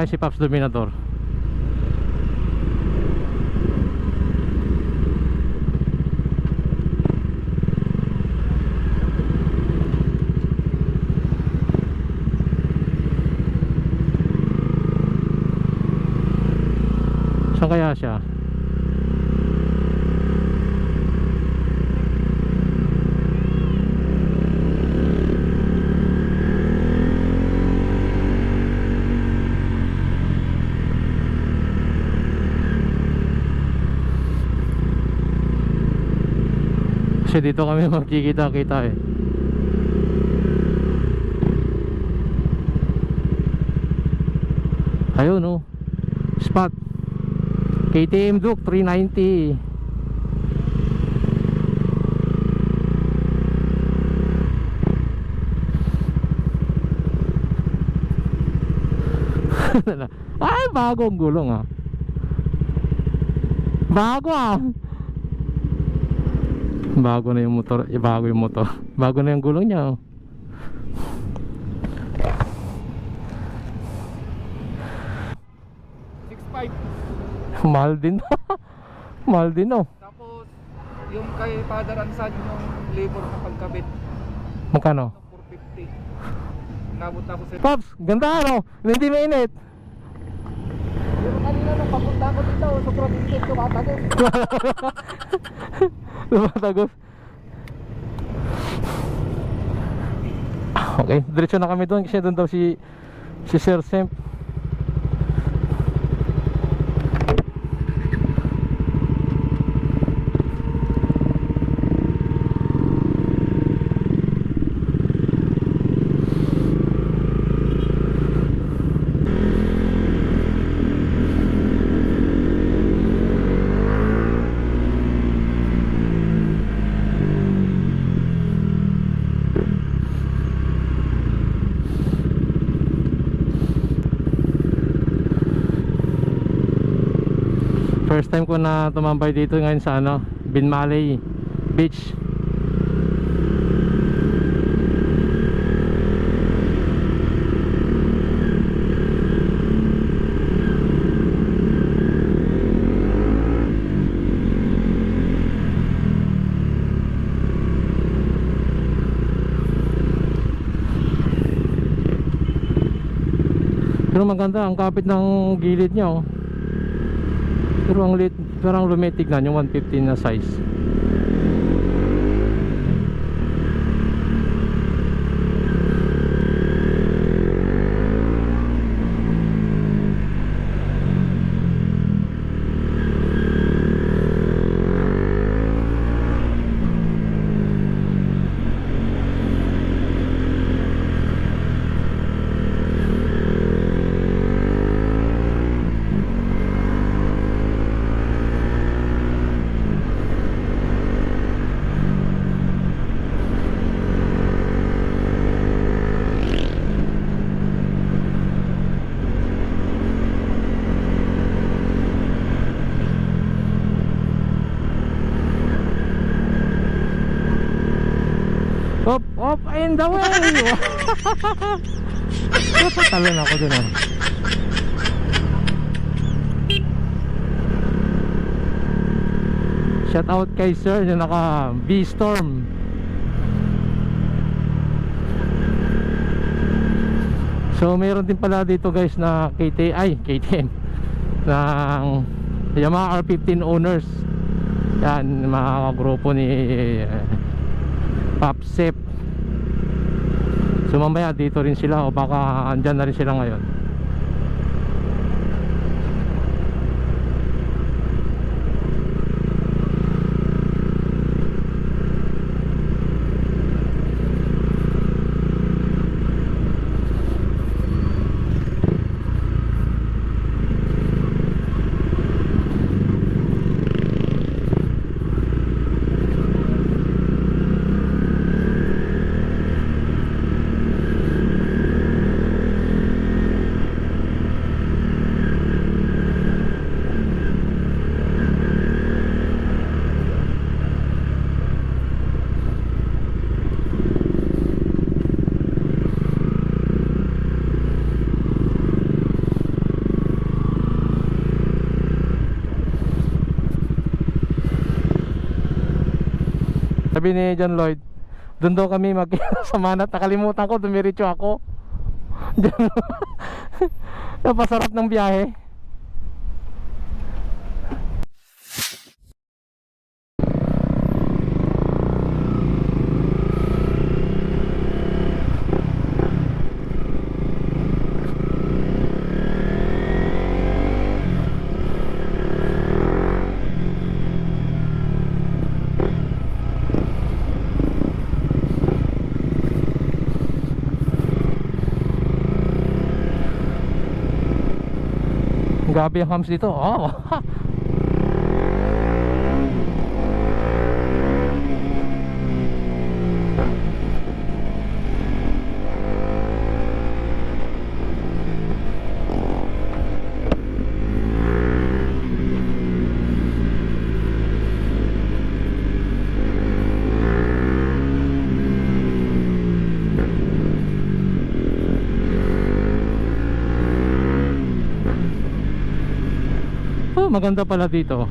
si Pops Dominator. Saan kaya siya? Kasi dito kami magkikita-kita eh. Ayun oh, spot KTM Duke 390. Ay, bagong gulong ah. Bago ah. Bago na yung motor, bago yung motor. Bago na yung gulong niya oh. Mahal din. Mahal din oh. Tapos yung kay Father and Son, yung labor na pagkabit, Magkano? 450. Nabot ako sa Pops, ganda ano? Hindi mainit. yung kanina nung papunta ko dito, sobrang init, tumatagos. Lumatagos. Okay, diretso na kami doon kasi doon daw si Sir Semp. First time ko na tumambay dito ngayon sa ano, Binmaley Beach. Pero maganda ang kapit ng gilid niya oh. Pero ang lit, parang lumitig na yung 150 na size. Up and the way. Talon ako dun ah. Shout out kay Sir na naka V-Storm. So mayroon din pala dito guys na KTM ng Yamaha R15 owners. Yan mga grupo ni Popsep. So mamaya dito rin sila o baka andyan na rin sila ngayon. Sabi ni John Lloyd, doon daw kami mag sa Manat. Nakalimutan ko, dumiretso ako. Diyan. Napasarap ng biyahe. Grabe ang hams dito. Oh. Oh, maganda pala dito.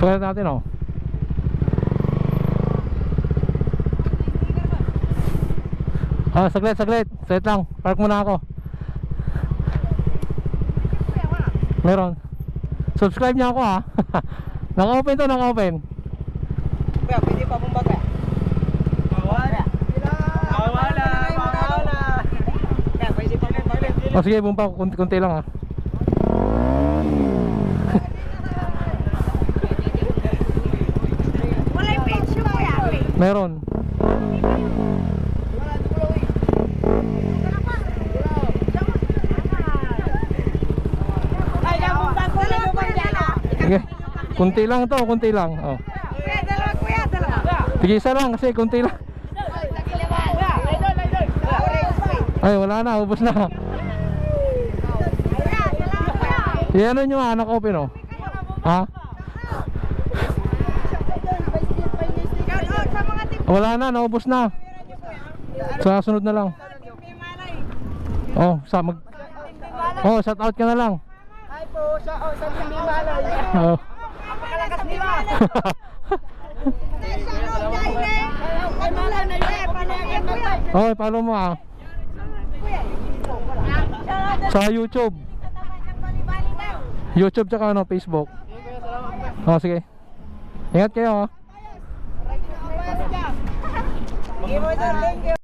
Pagkat natin oh. Ah, saglit. Saglit lang. Park muna ako. Meron. Subscribe niya ako ha. Naka-open to, naka-open. Kuya, pwede pa mong baga? Bawala. Kaya pwede pa mong baga? Oh, sige, bumpa. Kunti lang ha. Meron. Sige. Kunti lang to, kunti lang. Oh. Sige, isa lang kasi kunti lang. Ay, wala na, ubos na. Yan nyo anak open oh. Ha? Wala na, naubos na. Sa sunod na lang. Oh, oh, shout out ka na lang. Hi po, sa Timbi Malay. Oh. Makalakas di ba? Okay, follow mo ah. Sa YouTube. YouTube tsaka ano, Facebook. Oh, sige. Ingat kayo ah. Thank you.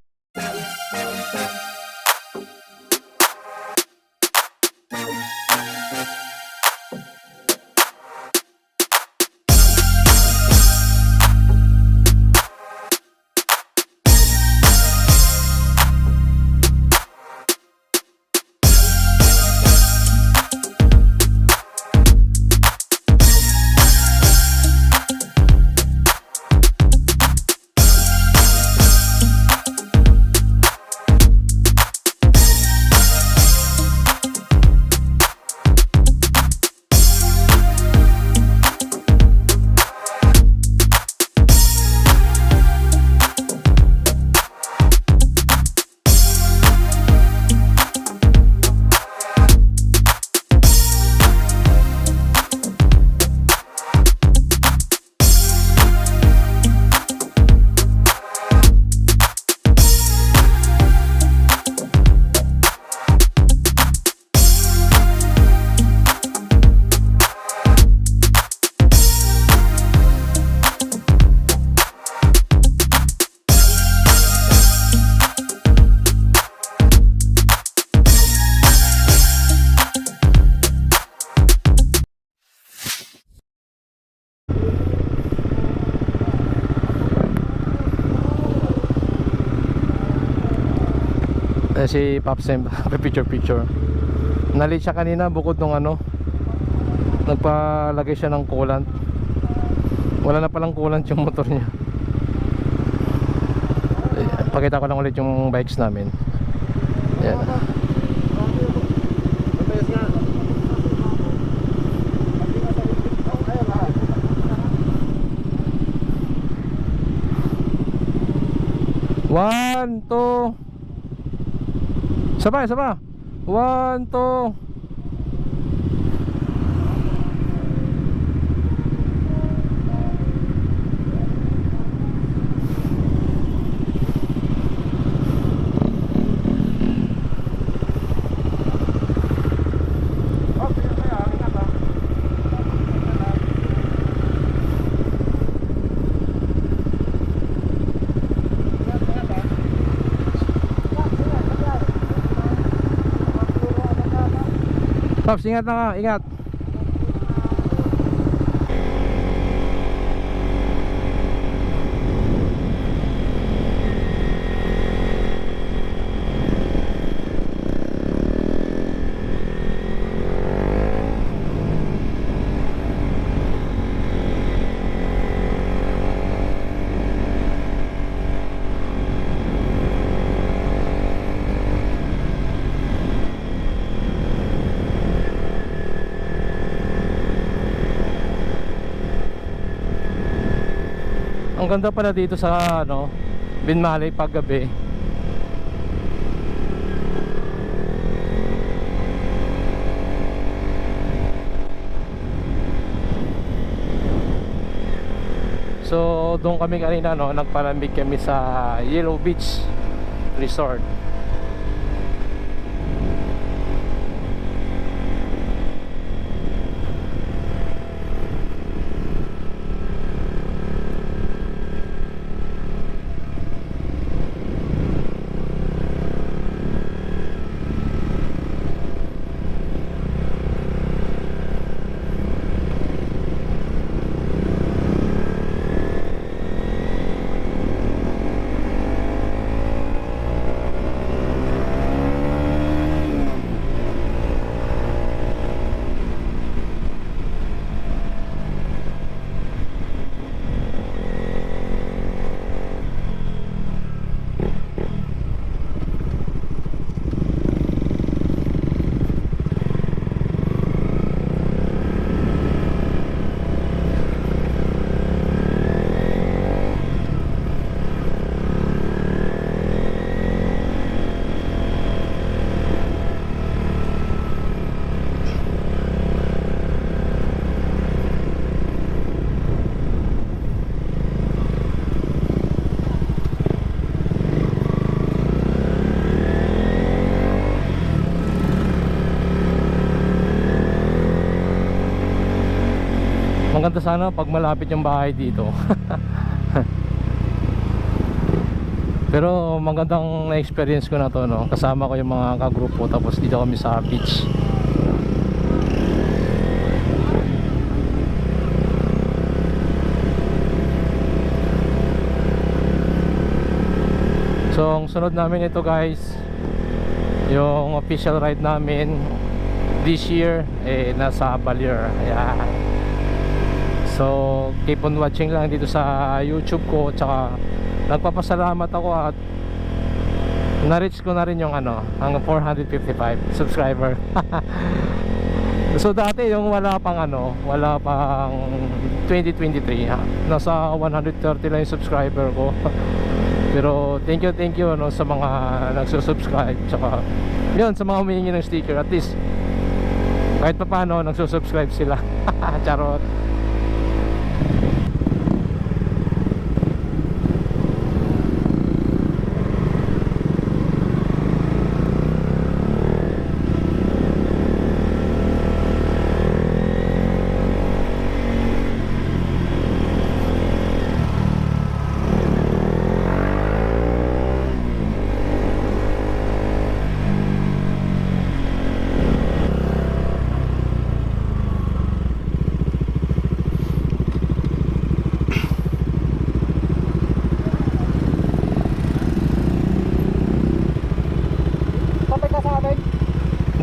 Yan si Popsem, picture. Nalit siya kanina bukod nung ano, nagpalagay siya ng coolant. Wala na palang coolant yung motor niya. Pakita ko lang ulit yung bikes namin. Yan. One, two. Sabay. 1, 2. Pops, ingat na nga, ingat. Ang ganda pala dito sa ano, Binmaley paggabi. So doon kami kanina no, nagpalamig kami sa Yellow Beach Resort. Maganda sana pag malapit yung bahay dito. Pero magandang na-experience ko na to no. Kasama ko yung mga kagrupo tapos dito kami sa beach. So ang sunod namin ito guys, yung official ride namin this year nasa Balyur. Ayan. So keep on watching lang dito sa YouTube ko. Tsaka nagpapasalamat ako at na-reach ko na rin yung ano, hanggang 455 subscriber. So dati yung wala pang 2023 nasa 130 lang yung subscriber ko. Pero thank you no, sa mga nagsusubscribe. Tsaka yun, sa mga humihingi ng sticker, at least kahit pa paano nagsusubscribe sila. Charot.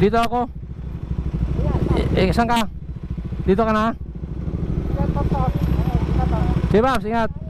Dito ako. Saan ka? Dito ka na? Yan, Pops. Sige Pops, ingat.